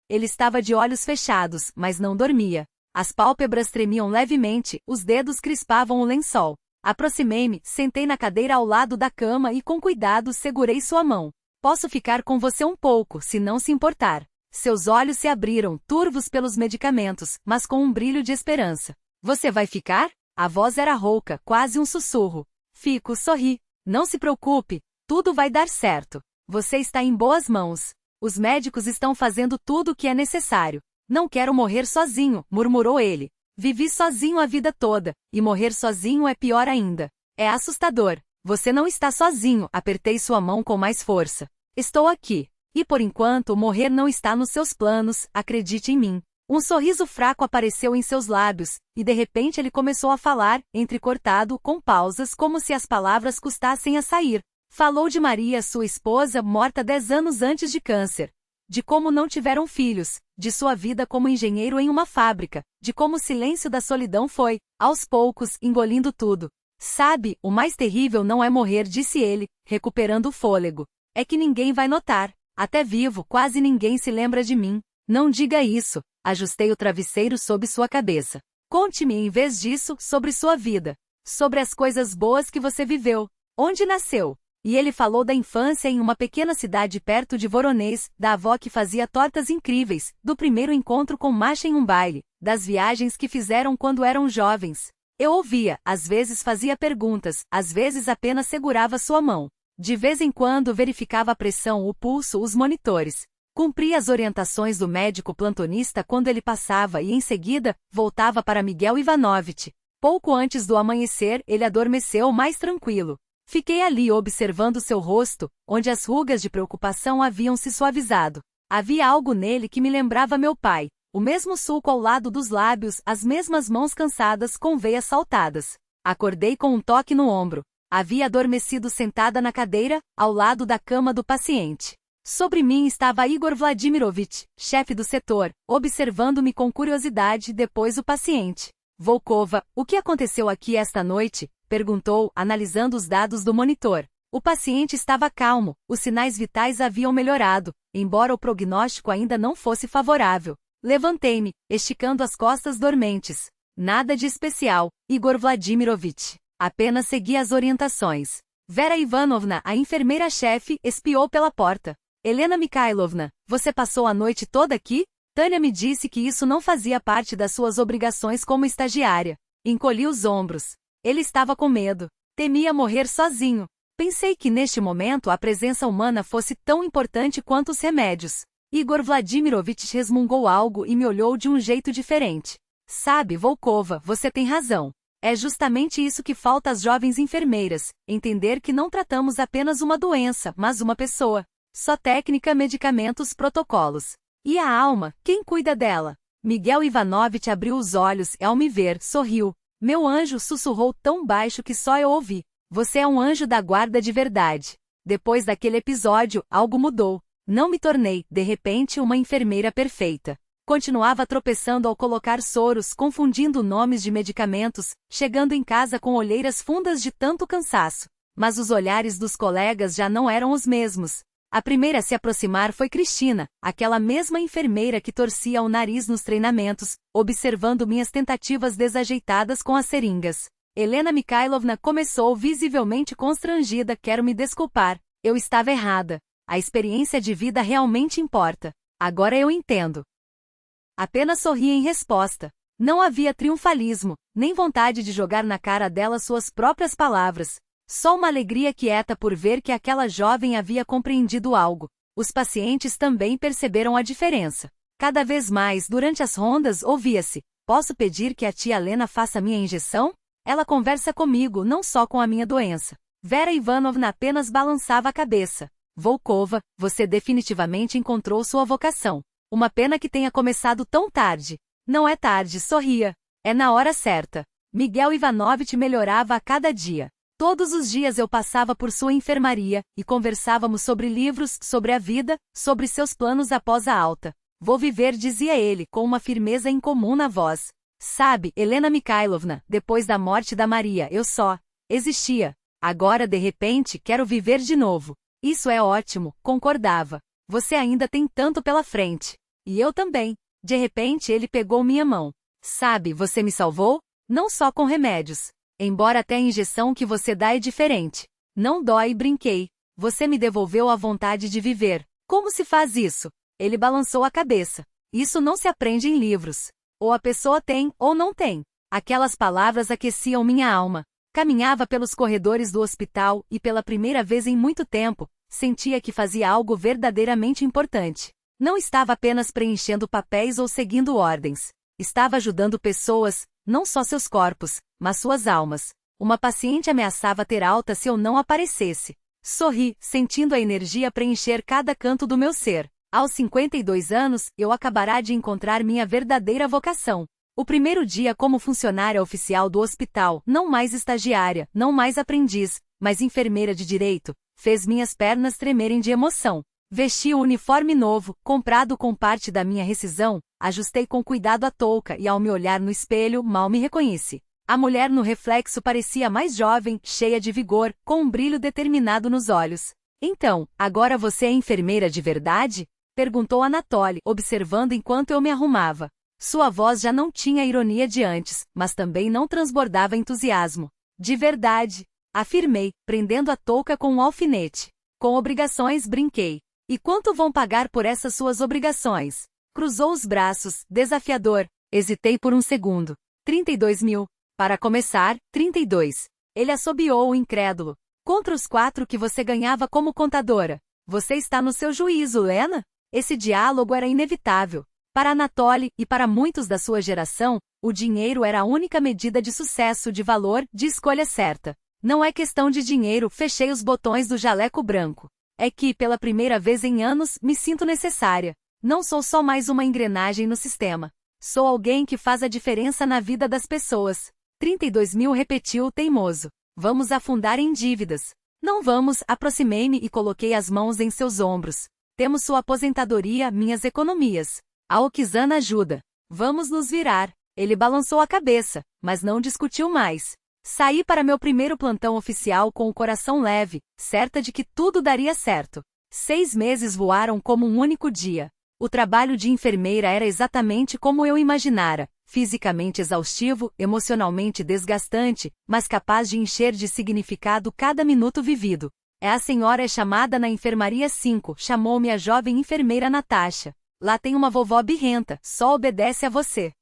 Ele estava de olhos fechados, mas não dormia. As pálpebras tremiam levemente, os dedos crispavam o lençol. Aproximei-me, sentei na cadeira ao lado da cama e com cuidado segurei sua mão. Posso ficar com você um pouco, se não se importar. Seus olhos se abriram, turvos pelos medicamentos, mas com um brilho de esperança. Você vai ficar? A voz era rouca, quase um sussurro. Fico, sorri. Não se preocupe, tudo vai dar certo. Você está em boas mãos. Os médicos estão fazendo tudo o que é necessário. Não quero morrer sozinho, murmurou ele. Vivi sozinho a vida toda, e morrer sozinho é pior ainda. É assustador. Você não está sozinho, apertei sua mão com mais força. Estou aqui. E por enquanto morrer não está nos seus planos, acredite em mim. Um sorriso fraco apareceu em seus lábios, e de repente ele começou a falar, entrecortado, com pausas como se as palavras custassem a sair. Falou de Maria, sua esposa, morta 10 anos antes de câncer. De como não tiveram filhos, de sua vida como engenheiro em uma fábrica, de como o silêncio da solidão foi, aos poucos, engolindo tudo. Sabe, o mais terrível não é morrer, disse ele, recuperando o fôlego. É que ninguém vai notar. Até vivo, quase ninguém se lembra de mim. Não diga isso. Ajustei o travesseiro sob sua cabeça. Conte-me, em vez disso, sobre sua vida. Sobre as coisas boas que você viveu. Onde nasceu? E ele falou da infância em uma pequena cidade perto de Voronezh, da avó que fazia tortas incríveis, do primeiro encontro com Masha em um baile, das viagens que fizeram quando eram jovens. Eu ouvia, às vezes fazia perguntas, às vezes apenas segurava sua mão. De vez em quando verificava a pressão, o pulso, os monitores. Cumpria as orientações do médico plantonista quando ele passava e, em seguida, voltava para Miguel Ivanovich. Pouco antes do amanhecer, ele adormeceu mais tranquilo. Fiquei ali observando seu rosto, onde as rugas de preocupação haviam se suavizado. Havia algo nele que me lembrava meu pai. O mesmo sulco ao lado dos lábios, as mesmas mãos cansadas com veias saltadas. Acordei com um toque no ombro. Havia adormecido sentada na cadeira, ao lado da cama do paciente. Sobre mim estava Igor Vladimirovich, chefe do setor, observando-me com curiosidade, depois o paciente. Volkova, o que aconteceu aqui esta noite? Perguntou, analisando os dados do monitor. O paciente estava calmo, os sinais vitais haviam melhorado, embora o prognóstico ainda não fosse favorável. Levantei-me, esticando as costas dormentes. Nada de especial, Igor Vladimirovich. Apenas segui as orientações. Vera Ivanovna, a enfermeira-chefe, espiou pela porta. Helena Mikhailovna, você passou a noite toda aqui? Tânia me disse que isso não fazia parte das suas obrigações como estagiária. Encolhi os ombros. Ele estava com medo. Temia morrer sozinho. Pensei que neste momento a presença humana fosse tão importante quanto os remédios. Igor Vladimirovich resmungou algo e me olhou de um jeito diferente. Sabe, Volkova, você tem razão. É justamente isso que falta às jovens enfermeiras, entender que não tratamos apenas uma doença, mas uma pessoa. Só técnica, medicamentos, protocolos. E a alma, quem cuida dela? Miguel Ivanovich abriu os olhos e ao me ver, sorriu. Meu anjo, sussurrou tão baixo que só eu ouvi. Você é um anjo da guarda de verdade. Depois daquele episódio, algo mudou. Não me tornei, de repente, uma enfermeira perfeita. Continuava tropeçando ao colocar soros, confundindo nomes de medicamentos, chegando em casa com olheiras fundas de tanto cansaço. Mas os olhares dos colegas já não eram os mesmos. A primeira a se aproximar foi Cristina, aquela mesma enfermeira que torcia o nariz nos treinamentos, observando minhas tentativas desajeitadas com as seringas. Helena Mikhailovna começou visivelmente constrangida. Quero me desculpar. Eu estava errada. A experiência de vida realmente importa. Agora eu entendo. Apenas sorri em resposta. Não havia triunfalismo, nem vontade de jogar na cara dela suas próprias palavras. Só uma alegria quieta por ver que aquela jovem havia compreendido algo. Os pacientes também perceberam a diferença. Cada vez mais, durante as rondas, ouvia-se: posso pedir que a tia Lena faça minha injeção? Ela conversa comigo, não só com a minha doença. Vera Ivanovna apenas balançava a cabeça. Volkova, você definitivamente encontrou sua vocação. Uma pena que tenha começado tão tarde. Não é tarde, sorria. É na hora certa. Miguel Ivanovich melhorava a cada dia. Todos os dias eu passava por sua enfermaria, e conversávamos sobre livros, sobre a vida, sobre seus planos após a alta. Vou viver, dizia ele, com uma firmeza incomum na voz. Sabe, Helena Mikhailovna, depois da morte da Maria, eu só existia. Agora, de repente, quero viver de novo. Isso é ótimo, concordava. Você ainda tem tanto pela frente. E eu também. De repente ele pegou minha mão. Sabe, você me salvou? Não só com remédios. Embora até a injeção que você dá é diferente. Não dói, brinquei. Você me devolveu a vontade de viver. Como se faz isso? Ele balançou a cabeça. Isso não se aprende em livros. Ou a pessoa tem, ou não tem. Aquelas palavras aqueciam minha alma. Caminhava pelos corredores do hospital e pela primeira vez em muito tempo, sentia que fazia algo verdadeiramente importante. Não estava apenas preenchendo papéis ou seguindo ordens. Estava ajudando pessoas, não só seus corpos, mas suas almas. Uma paciente ameaçava ter alta se eu não aparecesse. Sorri, sentindo a energia preencher cada canto do meu ser. Aos 52 anos, eu acabará de encontrar minha verdadeira vocação. O primeiro dia como funcionária oficial do hospital, não mais estagiária, não mais aprendiz, mas enfermeira de direito, fez minhas pernas tremerem de emoção. Vesti o uniforme novo, comprado com parte da minha rescisão, ajustei com cuidado a touca e ao me olhar no espelho, mal me reconheci. A mulher no reflexo parecia mais jovem, cheia de vigor, com um brilho determinado nos olhos. Então, agora você é enfermeira de verdade? Perguntou Anatoly, observando enquanto eu me arrumava. Sua voz já não tinha a ironia de antes, mas também não transbordava entusiasmo. De verdade, afirmei, prendendo a touca com um alfinete. Com obrigações, brinquei. E quanto vão pagar por essas suas obrigações? Cruzou os braços, desafiador. Hesitei por um segundo. 32 mil. Para começar, 32. Ele assobiou, incrédulo. Contra os 4 que você ganhava como contadora. Você está no seu juízo, Lena? Esse diálogo era inevitável. Para Anatoly, e para muitos da sua geração, o dinheiro era a única medida de sucesso, de valor, de escolha certa. Não é questão de dinheiro, fechei os botões do jaleco branco. É que, pela primeira vez em anos, me sinto necessária. Não sou só mais uma engrenagem no sistema. Sou alguém que faz a diferença na vida das pessoas. 32 mil, repetiu teimoso. Vamos afundar em dívidas. Não vamos, aproximei-me e coloquei as mãos em seus ombros. Temos sua aposentadoria, minhas economias. A Okizana ajuda. Vamos nos virar. Ele balançou a cabeça, mas não discutiu mais. Saí para meu primeiro plantão oficial com o coração leve, certa de que tudo daria certo. 6 meses voaram como um único dia. O trabalho de enfermeira era exatamente como eu imaginara, fisicamente exaustivo, emocionalmente desgastante, mas capaz de encher de significado cada minuto vivido. A senhora é chamada na enfermaria 5, chamou-me a jovem enfermeira Natasha. Lá tem uma vovó birrenta, só obedece a você.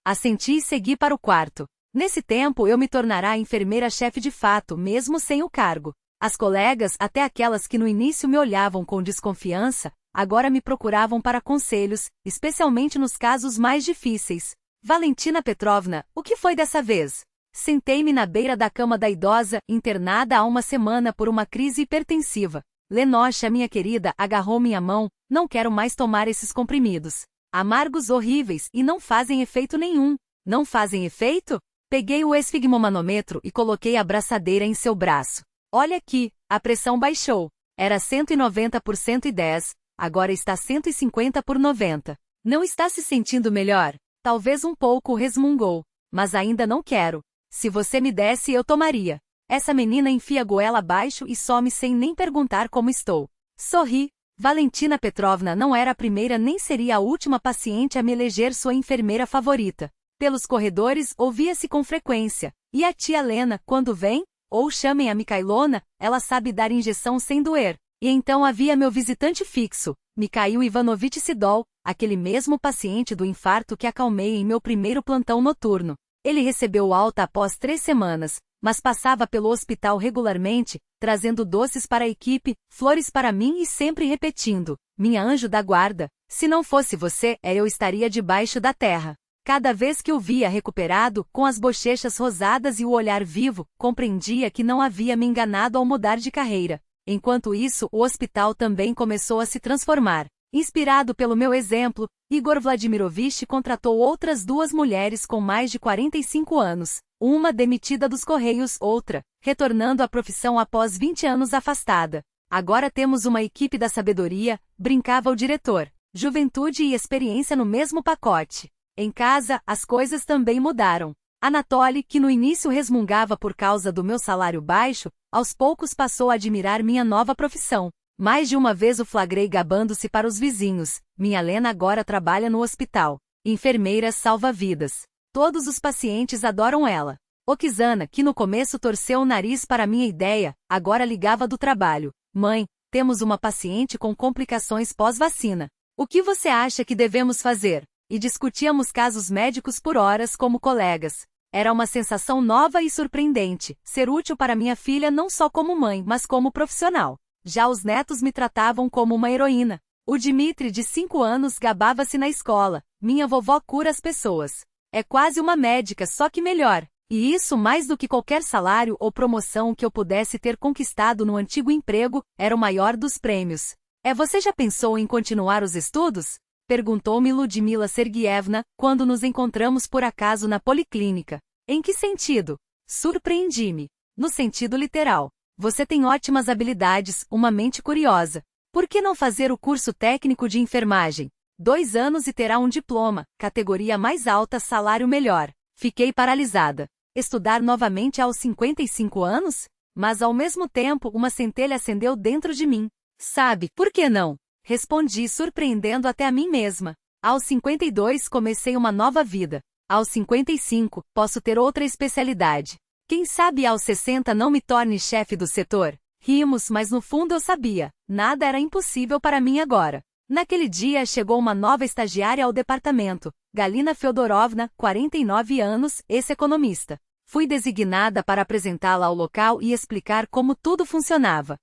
Assenti e segui para o quarto. Nesse tempo eu me tornará enfermeira-chefe de fato, mesmo sem o cargo. As colegas, até aquelas que no início me olhavam com desconfiança, agora me procuravam para conselhos, especialmente nos casos mais difíceis. Valentina Petrovna, o que foi dessa vez? Sentei-me na beira da cama da idosa, internada há uma semana por uma crise hipertensiva. Lenocha, minha querida, agarrou minha mão, não quero mais tomar esses comprimidos. Amargos, horríveis, e não fazem efeito nenhum. Não fazem efeito? Peguei o esfigmomanômetro e coloquei a braçadeira em seu braço. Olha aqui, a pressão baixou. Era 190 por 110, agora está 150 por 90. Não está se sentindo melhor? Talvez um pouco, resmungou. Mas ainda não quero. Se você me desse, eu tomaria. Essa menina enfia a goela abaixo e some sem nem perguntar como estou. Sorri. Valentina Petrovna não era a primeira nem seria a última paciente a me eleger sua enfermeira favorita. Pelos corredores, ouvia-se com frequência. E a tia Lena, quando vem? Ou chamem a Mikhailona, ela sabe dar injeção sem doer. E então havia meu visitante fixo, Mikhail Ivanovich Sidol, aquele mesmo paciente do infarto que acalmei em meu primeiro plantão noturno. Ele recebeu alta após 3 semanas, mas passava pelo hospital regularmente, trazendo doces para a equipe, flores para mim e sempre repetindo, minha anjo da guarda, se não fosse você, eu estaria debaixo da terra. Cada vez que o via recuperado, com as bochechas rosadas e o olhar vivo, compreendia que não havia me enganado ao mudar de carreira. Enquanto isso, o hospital também começou a se transformar. Inspirado pelo meu exemplo, Igor Vladimirovich contratou outras 2 mulheres com mais de 45 anos, uma demitida dos Correios, outra, retornando à profissão após 20 anos afastada. Agora temos uma equipe da sabedoria, brincava o diretor. Juventude e experiência no mesmo pacote. Em casa, as coisas também mudaram. Anatoly, que no início resmungava por causa do meu salário baixo, aos poucos passou a admirar minha nova profissão. Mais de uma vez o flagrei gabando-se para os vizinhos. Minha Lena agora trabalha no hospital. Enfermeira salva vidas. Todos os pacientes adoram ela. Okizana, que no começo torceu o nariz para minha ideia, agora ligava do trabalho. Mãe, temos uma paciente com complicações pós-vacina. O que você acha que devemos fazer? E discutíamos casos médicos por horas como colegas. Era uma sensação nova e surpreendente, ser útil para minha filha não só como mãe, mas como profissional. Já os netos me tratavam como uma heroína. O Dmitri, de 5 anos, gabava-se na escola. Minha vovó cura as pessoas. É quase uma médica, só que melhor. E isso mais do que qualquer salário ou promoção que eu pudesse ter conquistado no antigo emprego, era o maior dos prêmios. Você já pensou em continuar os estudos? Perguntou-me Ludmila Sergievna, quando nos encontramos por acaso na policlínica. Em que sentido? Surpreendi-me. No sentido literal. Você tem ótimas habilidades, uma mente curiosa. Por que não fazer o curso técnico de enfermagem? 2 anos e terá um diploma, categoria mais alta, salário melhor. Fiquei paralisada. Estudar novamente aos 55 anos? Mas ao mesmo tempo uma centelha acendeu dentro de mim. Sabe, por que não? Respondi, surpreendendo até a mim mesma. Aos 52 comecei uma nova vida. Aos 55, posso ter outra especialidade. Quem sabe aos 60 não me torne chefe do setor? Rimos, mas no fundo eu sabia. Nada era impossível para mim agora. Naquele dia chegou uma nova estagiária ao departamento, Galina Feodorovna, 49 anos, ex-economista. Fui designada para apresentá-la ao local e explicar como tudo funcionava.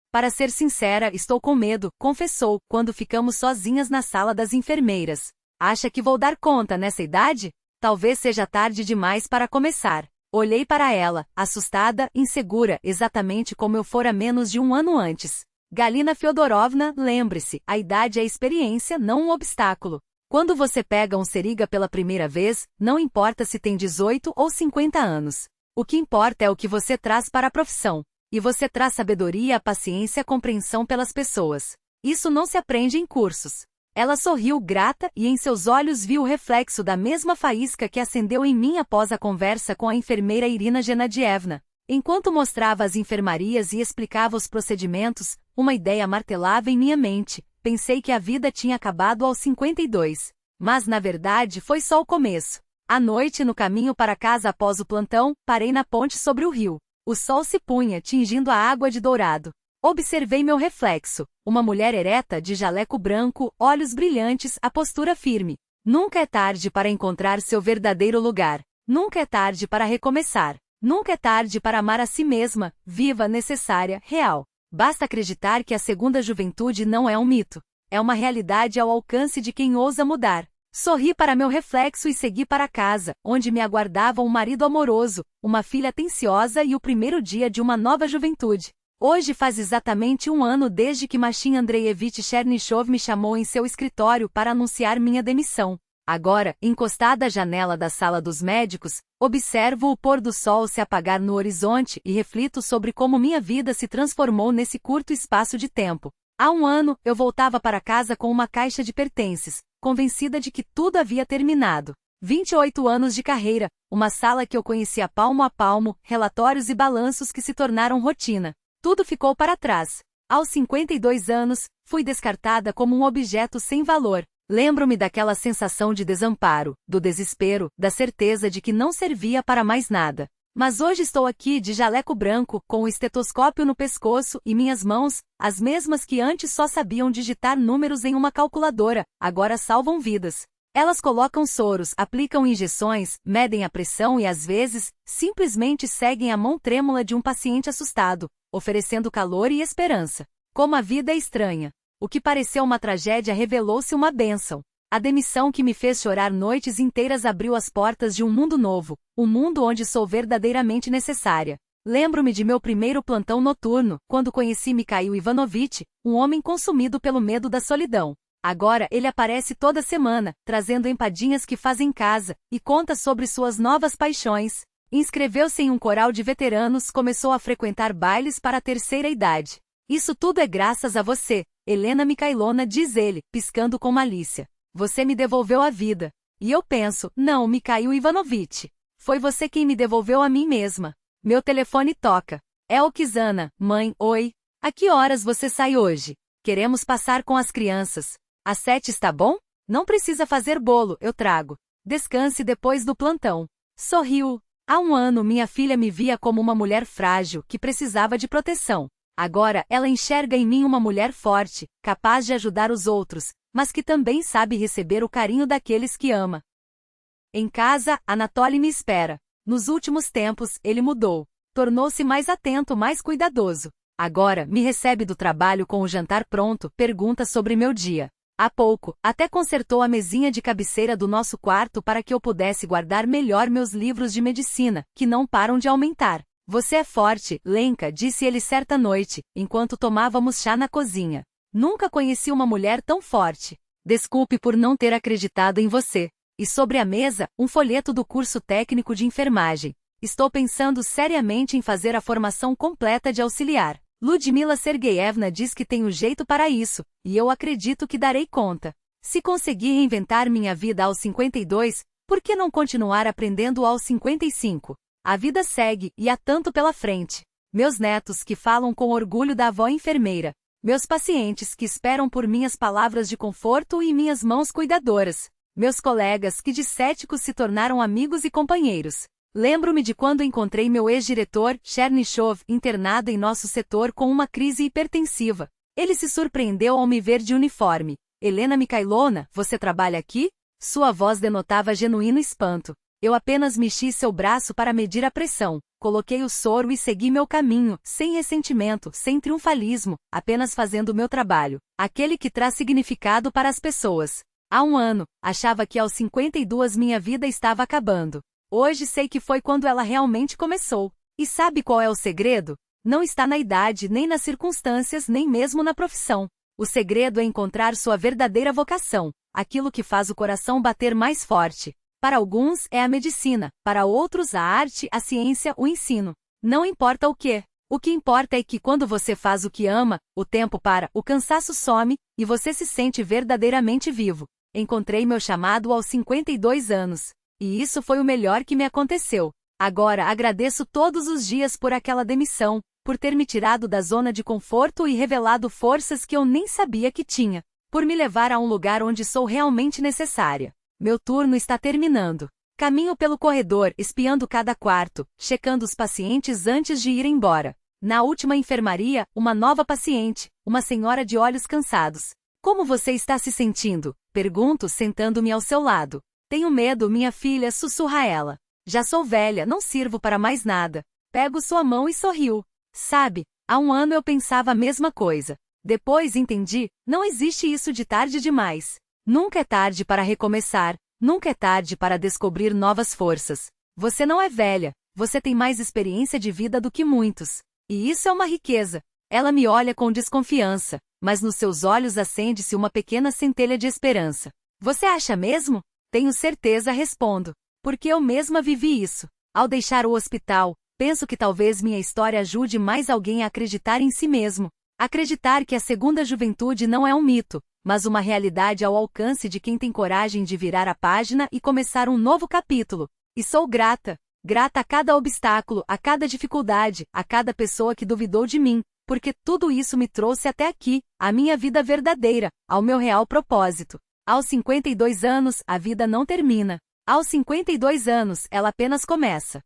Para ser sincera, estou com medo, confessou, quando ficamos sozinhas na sala das enfermeiras. Acha que vou dar conta nessa idade? Talvez seja tarde demais para começar. Olhei para ela, assustada, insegura, exatamente como eu fora menos de um ano antes. Galina Feodorovna, lembre-se, a idade é experiência, não um obstáculo. Quando você pega um seringa pela primeira vez, não importa se tem 18 ou 50 anos. O que importa é o que você traz para a profissão. E você traz sabedoria, paciência, compreensão pelas pessoas. Isso não se aprende em cursos. Ela sorriu grata e em seus olhos vi o reflexo da mesma faísca que acendeu em mim após a conversa com a enfermeira Irina Genadievna. Enquanto mostrava as enfermarias e explicava os procedimentos, uma ideia martelava em minha mente. Pensei que a vida tinha acabado aos 52. Mas na verdade foi só o começo. À noite, no caminho para casa após o plantão, parei na ponte sobre o rio. O sol se punha, tingindo a água de dourado. Observei meu reflexo. Uma mulher ereta de jaleco branco, olhos brilhantes, a postura firme. Nunca é tarde para encontrar seu verdadeiro lugar. Nunca é tarde para recomeçar. Nunca é tarde para amar a si mesma, viva, necessária, real. Basta acreditar que a segunda juventude não é um mito. É uma realidade ao alcance de quem ousa mudar. Sorri para meu reflexo e segui para casa, onde me aguardava um marido amoroso, uma filha atenciosa e o primeiro dia de uma nova juventude. Hoje faz exatamente um ano desde que Machin Andreevich Chernyshov me chamou em seu escritório para anunciar minha demissão. Agora, encostada à janela da sala dos médicos, observo o pôr do sol se apagar no horizonte e reflito sobre como minha vida se transformou nesse curto espaço de tempo. Há um ano, eu voltava para casa com uma caixa de pertences, convencida de que tudo havia terminado. 28 anos de carreira, uma sala que eu conhecia palmo a palmo, relatórios e balanços que se tornaram rotina. Tudo ficou para trás. Aos 52 anos, fui descartada como um objeto sem valor. Lembro-me daquela sensação de desamparo, do desespero, da certeza de que não servia para mais nada. Mas hoje estou aqui de jaleco branco, com o estetoscópio no pescoço e minhas mãos, as mesmas que antes só sabiam digitar números em uma calculadora, agora salvam vidas. Elas colocam soros, aplicam injeções, medem a pressão e às vezes, simplesmente seguem a mão trêmula de um paciente assustado, oferecendo calor e esperança. Como a vida é estranha. O que pareceu uma tragédia revelou-se uma bênção. A demissão que me fez chorar noites inteiras abriu as portas de um mundo novo, um mundo onde sou verdadeiramente necessária. Lembro-me de meu primeiro plantão noturno, quando conheci Mikhail Ivanovich, um homem consumido pelo medo da solidão. Agora ele aparece toda semana, trazendo empadinhas que faz em casa, e conta sobre suas novas paixões. Inscreveu-se em um coral de veteranos, começou a frequentar bailes para a terceira idade. Isso tudo é graças a você, Helena Mikhailovna, diz ele, piscando com malícia. Você me devolveu a vida. E eu penso, não, Mikhail Ivanovich. Foi você quem me devolveu a mim mesma. Meu telefone toca. É Oksana, mãe, oi. A que horas você sai hoje? Queremos passar com as crianças. Às 7 está bom? Não precisa fazer bolo, eu trago. Descanse depois do plantão. Sorriu. Há um ano minha filha me via como uma mulher frágil, que precisava de proteção. Agora ela enxerga em mim uma mulher forte, capaz de ajudar os outros, mas que também sabe receber o carinho daqueles que ama. Em casa, Anatoly me espera. Nos últimos tempos, ele mudou. Tornou-se mais atento, mais cuidadoso. Agora, me recebe do trabalho com o jantar pronto, pergunta sobre meu dia. Há pouco, até consertou a mesinha de cabeceira do nosso quarto para que eu pudesse guardar melhor meus livros de medicina, que não param de aumentar. Você é forte, Lenka, disse ele certa noite, enquanto tomávamos chá na cozinha. Nunca conheci uma mulher tão forte. Desculpe por não ter acreditado em você. E sobre a mesa, um folheto do curso técnico de enfermagem. Estou pensando seriamente em fazer a formação completa de auxiliar. Ludmila Sergeyevna diz que tenho jeito para isso, e eu acredito que darei conta. Se conseguir reinventar minha vida aos 52, por que não continuar aprendendo aos 55? A vida segue, e há tanto pela frente. Meus netos que falam com orgulho da avó enfermeira. Meus pacientes que esperam por minhas palavras de conforto e minhas mãos cuidadoras. Meus colegas que de céticos se tornaram amigos e companheiros. Lembro-me de quando encontrei meu ex-diretor, Chernyshov, internado em nosso setor com uma crise hipertensiva. Ele se surpreendeu ao me ver de uniforme. Helena Mikhailovna, você trabalha aqui? Sua voz denotava genuíno espanto. Eu apenas mexi seu braço para medir a pressão, coloquei o soro e segui meu caminho, sem ressentimento, sem triunfalismo, apenas fazendo o meu trabalho, aquele que traz significado para as pessoas. Há um ano, achava que aos 52 minha vida estava acabando. Hoje sei que foi quando ela realmente começou. E sabe qual é o segredo? Não está na idade, nem nas circunstâncias, nem mesmo na profissão. O segredo é encontrar sua verdadeira vocação, aquilo que faz o coração bater mais forte. Para alguns é a medicina, para outros a arte, a ciência, o ensino. Não importa o que. O que importa é que quando você faz o que ama, o tempo para, o cansaço some, e você se sente verdadeiramente vivo. Encontrei meu chamado aos 52 anos. E isso foi o melhor que me aconteceu. Agora agradeço todos os dias por aquela demissão, por ter me tirado da zona de conforto e revelado forças que eu nem sabia que tinha, por me levar a um lugar onde sou realmente necessária. Meu turno está terminando. Caminho pelo corredor, espiando cada quarto, checando os pacientes antes de ir embora. Na última enfermaria, uma nova paciente, uma senhora de olhos cansados. Como você está se sentindo? Pergunto, sentando-me ao seu lado. Tenho medo, minha filha, sussurra ela. Já sou velha, não sirvo para mais nada. Pego sua mão e sorriu. Sabe, há um ano eu pensava a mesma coisa. Depois entendi, não existe isso de tarde demais. Nunca é tarde para recomeçar, nunca é tarde para descobrir novas forças. Você não é velha, você tem mais experiência de vida do que muitos. E isso é uma riqueza. Ela me olha com desconfiança, mas nos seus olhos acende-se uma pequena centelha de esperança. Você acha mesmo? Tenho certeza, respondo. Porque eu mesma vivi isso. Ao deixar o hospital, penso que talvez minha história ajude mais alguém a acreditar em si mesmo. Acreditar que a segunda juventude não é um mito, mas uma realidade ao alcance de quem tem coragem de virar a página e começar um novo capítulo. E sou grata. Grata a cada obstáculo, a cada dificuldade, a cada pessoa que duvidou de mim, porque tudo isso me trouxe até aqui, à minha vida verdadeira, ao meu real propósito. Aos 52 anos, a vida não termina. Aos 52 anos, ela apenas começa.